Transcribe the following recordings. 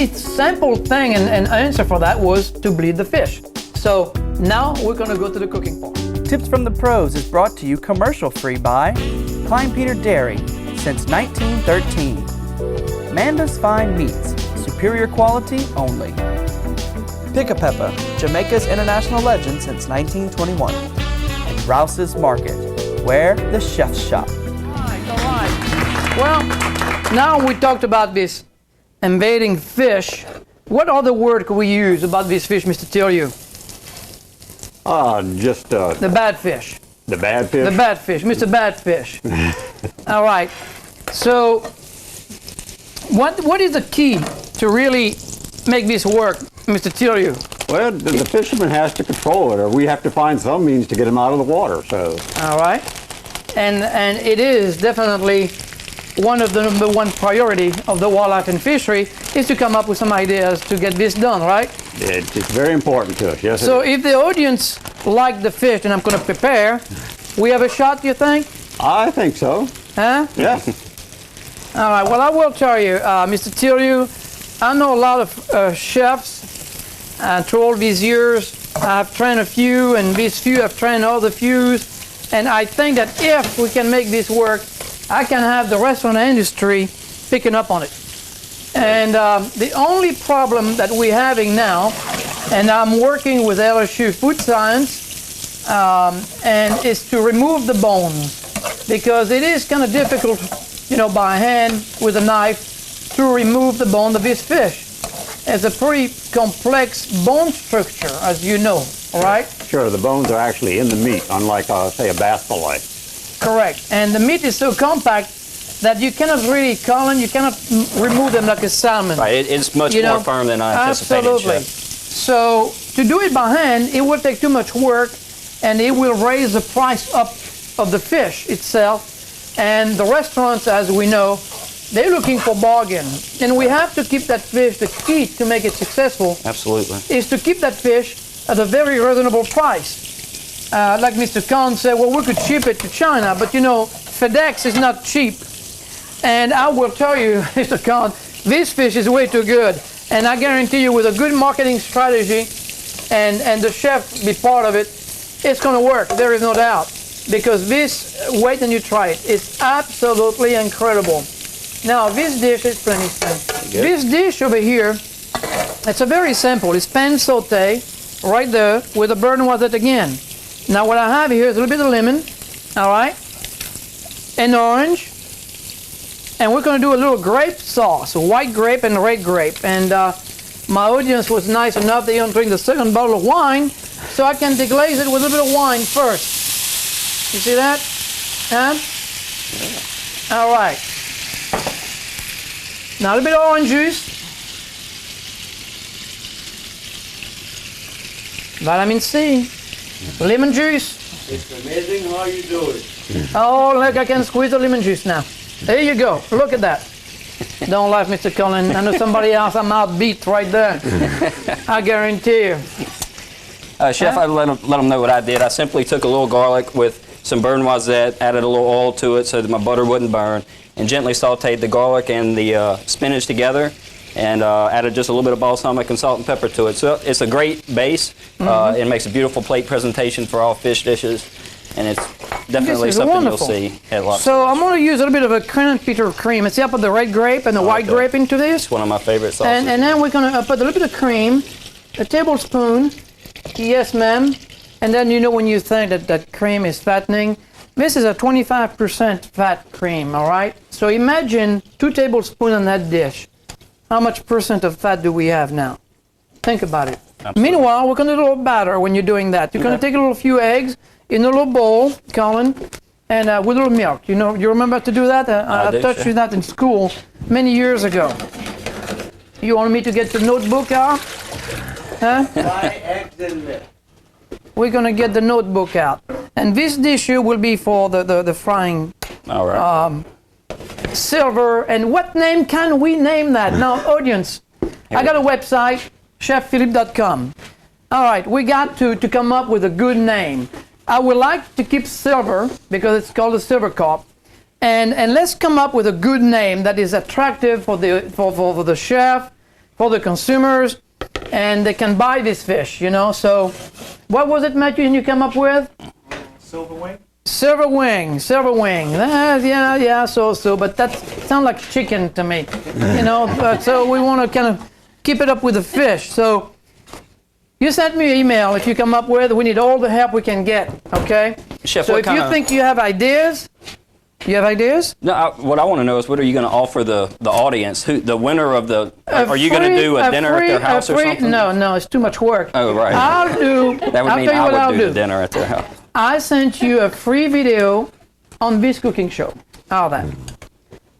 only simple thing and answer for that was to bleed the fish. So now we're gonna go to the cooking part. Tips from the Pros is brought to you commercial-free by Klein Peter Dairy since 1913. Manda's Fine Meats, superior quality only. Pick-a-Peppa, Jamaica's international legend since 1921. And Rouse's Market, where the chefs shop. All right. Well, now we talked about this invading fish. What other word could we use about this fish, Mr. Tillieu? The bad fish. The bad fish? The bad fish, Mr. Bad Fish. All right. So, what is the key to really make this work, Mr. Tillieu? Well, the fisherman has to control it, or we have to find some means to get him out of the water. So. All right. And it is definitely one of the number one priority of the wildlife and fishery is to come up with some ideas to get this done, right? It's very important to us, yes. So if the audience like the fish and I'm going to prepare, we have a shot, you think? I think so. Huh? Yes. All right, well, I will tell you, Mr. Tillieu, I know a lot of chefs, and through all these years, I've trained a few, and these few have trained other few, and I think that if we can make this work, I can have the restaurant industry picking up on it. And the only problem that we're having now, and I'm working with LSU Food Science, and is to remove the bones, because it is kind of difficult, you know, by hand with a knife to remove the bone of this fish. It's a pretty complex bone structure, as you know, all right? Sure, the bones are actually in the meat, unlike, say, a bass fillet. Correct. And the meat is so compact that you cannot really, Colin, you cannot remove them like a salmon. Right, it's much more firm than I anticipated. Absolutely. Chef. So to do it by hand, it will take too much work, and it will raise the price up of the fish itself. And the restaurants, as we know, they're looking for bargain. And we have to keep that fish, the key to make it successful, Absolutely. is to keep that fish at a very reasonable price. Like Mr. Khan said, well, we could ship it to China, but you know, FedEx is not cheap. And I will tell you, Mr. Khan, this fish is way too good. And I guarantee you, with a good marketing strategy and the chef be part of it, it's going to work. There is no doubt. Because this, wait and you try it, it's absolutely incredible. Now, this dish is plenty simple. This dish over here, it's a very simple. It's pan saute right there with a bird noisette again. Now, what I have here is a little bit of lemon, all right, an orange, and we're going to do a little grape sauce, a white grape and red grape. And my audience was nice enough they don't drink the second bottle of wine, so I can deglaze it with a little bit of wine first. You see that? Huh? All right. Now a little bit of orange juice. Vitamin C. Lemon juice. It's amazing how you do it. Oh, look, I can squeeze the lemon juice now. There you go. Look at that. Don't laugh, Mr. Cullen. I know somebody else I'm outbeat right there. I guarantee you. Chef, I let them know what I did. I simply took a little garlic with some burn noisette, added a little oil to it so that my butter wouldn't burn, and gently sauteed the garlic and the spinach together, and added just a little bit of balsamic and salt and pepper to it. So it's a great base. It makes a beautiful plate presentation for all fish dishes, and it's definitely something wonderful. You'll see at lots. So I'm going to use a little bit of a Colonel Peter cream. See, I put the red grape and the white grape into this. It's one of my favorite sauces. And then we're going to put a little bit of cream, a tablespoon. Yes, ma'am. And then you know when you think that cream is fattening, this is a 25% fat cream, all right? So imagine 2 tablespoons on that dish. How much percent of fat do we have now? Think about it. Absolutely. Meanwhile, we're going to do a little batter when you're doing that. You're going to take a little few eggs in a little bowl, Colin, and with a little milk. You know, you remember to do that? I taught you that in school many years ago. You want me to get the notebook out? Huh? 5 eggs and milk. We're going to get the notebook out. And this dish here will be for the frying. All right. Silver. And what name can we name that? Now, audience, I got a website, chefphilippe.com. All right, we got to come up with a good name. I would like to keep silver because it's called a silver carp. And let's come up with a good name that is attractive for the chef, for the consumers, and they can buy this fish, you know. So what was it, Matthew, you come up with? Silver wing? Silver wing. Yeah, so, but that sounds like chicken to me, you know. So we want to kind of keep it up with the fish. So you sent me an email if you come up with, we need all the help we can get, okay? Chef, so what if kind you of... think you have ideas, No, what I want to know is what are you going to offer the audience? The winner of the... Are you going to do a dinner at their house or something? No, it's too much work. Oh, right. I'll do... That would mean I would do the dinner at their house. I sent you a free video on this cooking show. How that?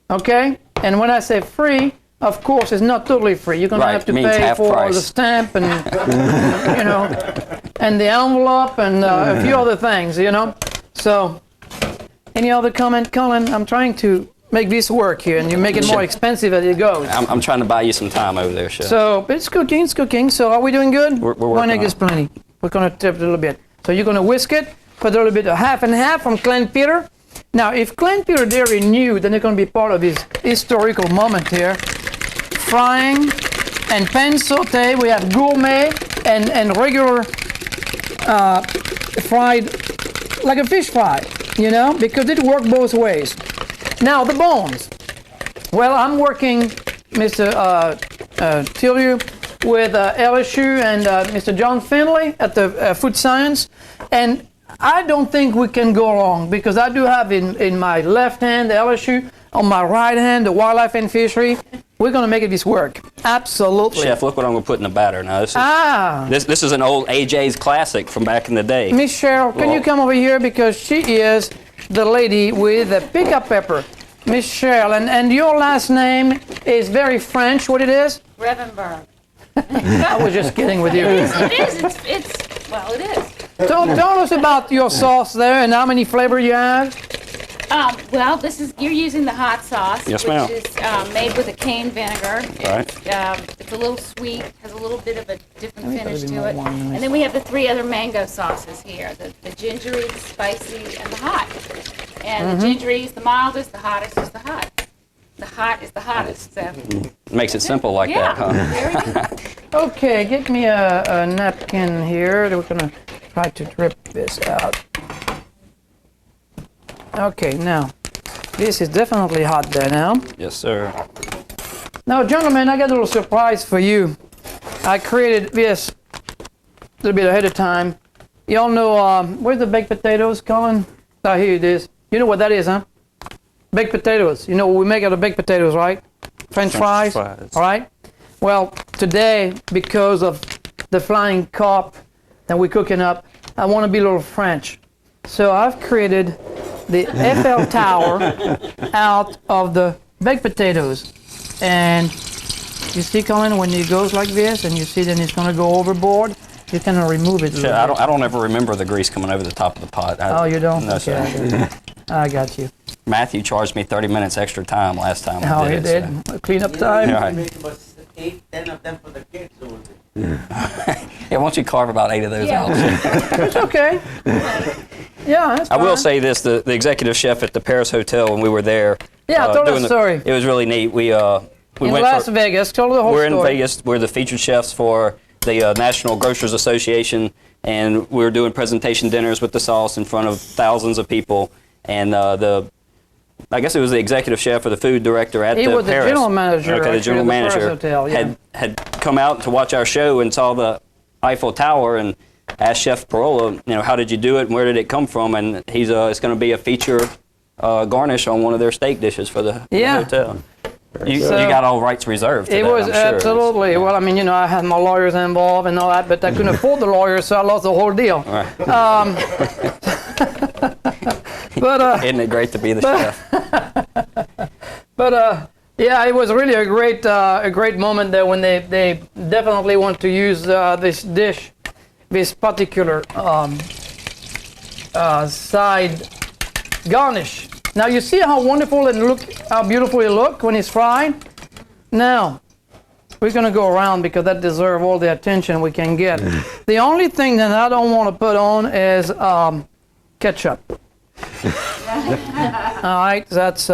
Okay? And when I say free, of course, it's not totally free. You're going to have to pay for the stamp and, you know, and the envelope and a few other things, you know? So, any other comment, Colin? I'm trying to make this work here, and you make it more expensive as it goes. I'm trying to buy you some time over there, Chef. So, it's cooking. So, are we doing good? We're working One egg on is it. plenty. We're going to tip it a little bit. So, you're going to whisk it, put a little bit of half and half from Clint Peter. Now, if Clint Peter Dairy knew, then they're going to be part of this historical moment here. Frying and pan saute. We have gourmet and regular fried, like a fish fry, you know, because it works both ways. Now, the bones. Well, I'm working, Mr. Tillieu, with LSU and Mr. John Finley at the Food Science, and I don't think we can go wrong because I do have in my left hand the LSU, on my right hand the Wildlife and Fishery. We're going to make this work. Absolutely. Chef, look what I'm going to put in the batter now. This is an old AJ's classic from back in the day. Miss Cheryl, can you come over here because she is the lady with the pickup pepper. Miss Cheryl, and your last name is very French. What it is? Revenberg. I was just kidding with you. It is. Well, it is. Tell us about your sauce there and how many flavor you have. Well, you're using the hot sauce, Yes, ma'am. which is made with a cane vinegar. Right. It's a little sweet, has a little bit of a different Let me put finish a bit to more it. wine in And this. then we have the 3 other mango sauces here: the gingery, the spicy, and the hot. And the gingery is the mildest, the hottest is the hot. The hot is the hottest. So. Makes it simple like that, huh? Very good. Okay, get me a napkin here. We're going to try to drip this out. Okay, now, this is definitely hot there now. Yes, sir. Now, gentlemen, I got a little surprise for you. I created this a little bit ahead of time. Y'all know, where's the baked potatoes, Colin? Oh, here it is. You know what that is, huh? Baked potatoes. You know what we make out of baked potatoes, right? French fries. All right? Well, today, because of the flying carp that we're cooking up, I want to be a little French. So I've created the Eiffel Tower out of the baked potatoes. And you see, Colin, when it goes like this, and you see then it's going to go overboard, you kind of remove it a little bit. I don't ever remember the grease coming over the top of the pot. Oh, you don't? No, Okay, sir. I got you. Matthew charged me 30 minutes extra time last time. Oh, I he did it, did? Cleanup time? Yeah. Make about 8, 10 of them for the kids. Over Yeah, why don't you carve about 8 of those out? It's okay. Yeah, that's I will fine. say this: the executive chef at the Paris Hotel when we were there. Yeah, tell doing us the story. It was really neat. We In went Las for, Vegas, tell the whole We're story. in Vegas. We're the featured chefs for the National Grocers Association, and we were doing presentation dinners with the sauce in front of thousands of people. And I guess it was the executive chef or the food director at He the was the Paris. general manager, Okay, the actually, general of the Paris manager Hotel, yeah. had come out to watch our show and saw the Eiffel Tower and asked Chef Parola, how did you do it and where did it come from? And he's it's going to be a feature garnish on one of their steak dishes for the hotel. You got all rights reserved. It was absolutely. Well, I mean, I had my lawyers involved and all that, but I couldn't afford the lawyers, so I lost the whole deal. Right. But isn't it great to be the chef? But yeah, it was really a great moment there when they definitely want to use this dish, this particular side garnish. Now you see how wonderful and how beautiful it look when it's fried. Now we're gonna go around because that deserves all the attention we can get. The only thing that I don't want to put on is ketchup. All right, that's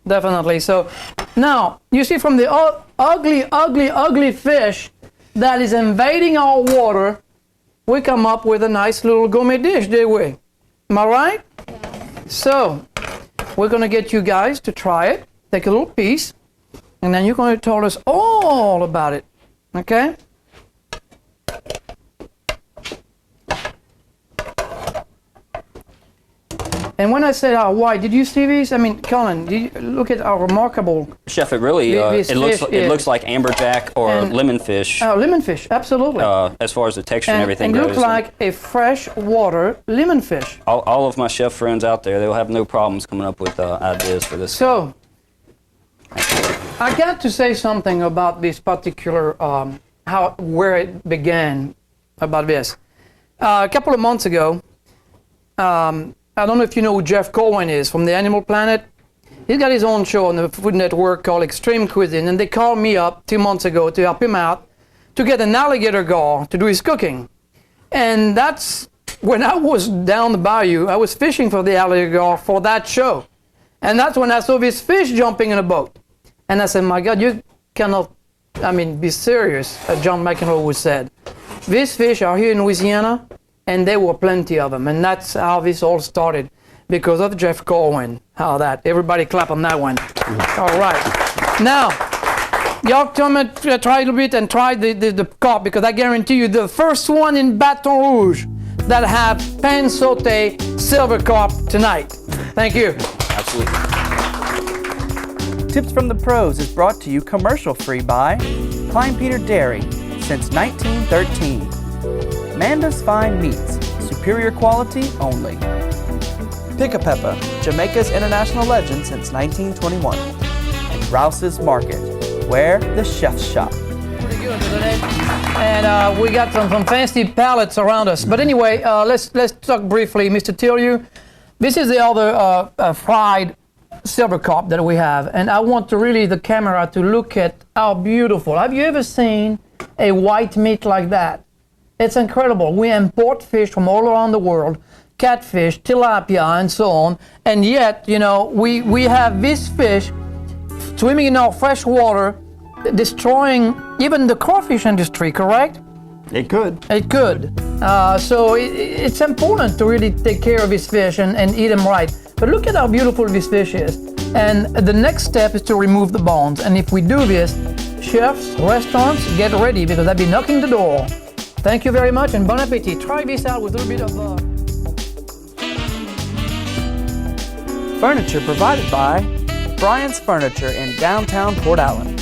definitely so. Now, you see from the ugly, ugly, ugly fish that is invading our water, we come up with a nice little gourmet dish, did we? Am I right? So, we're going to get you guys to try it. Take a little piece, and then you're going to tell us all about it. Okay? And when I said white, did you see these? I mean, Colin, did you look at how remarkable. Chef, it really This it looks fish it is. looks like amberjack or And- lemonfish Lemon fish, absolutely. as far as the texture and everything and goes. looks like a freshwater lemon fish. All of my chef friends out there, they'll have no problems coming up with ideas for this. So, I got to say something about this particular, where it began about this. A couple of months ago, I don't know if you know who Jeff Cohen is from the Animal Planet. He's got his own show on the Food Network called Extreme Cuisine, and they called me up 2 months ago to help him out to get an alligator gar to do his cooking. And that's when I was down the bayou, I was fishing for the alligator gar for that show. And that's when I saw this fish jumping in a boat. And I said, my God, you cannot, be serious, as John McEnroe would said. These fish are here in Louisiana, and there were plenty of them. And that's how this all started, because of Jeff Cohen. How that? Everybody clap on that one. All right. Now, y'all come and try a little bit and try the carp, because I guarantee you the first one in Baton Rouge that have pan sauté silver carp tonight. Thank you. Absolutely. Tips from the Pros is brought to you commercial-free by Klein Peter Dairy since 1913. Manda's Fine Meats, superior quality only. Pick-a-Peppa, Jamaica's international legend since 1921. And Rouse's Market, where the chefs shop. Pretty good, isn't it? And we got some fancy palettes around us. But anyway, let's talk briefly, Mr. Tillieu. This is the other fried silver carp that we have, and I want the camera to look at how beautiful. Have you ever seen a white meat like that? It's incredible. We import fish from all around the world, catfish, tilapia, and so on, and yet, we have this fish swimming in our fresh water, destroying even the crawfish industry, correct? It could. It could. So it's important to really take care of this fish and eat them right. But look at how beautiful this fish is. And the next step is to remove the bones. And if we do this, chefs, restaurants, get ready, because I'll be knocking the door. Thank you very much, and bon appetit. Try this out with a little bit of... Furniture provided by Brian's Furniture in downtown Port Allen.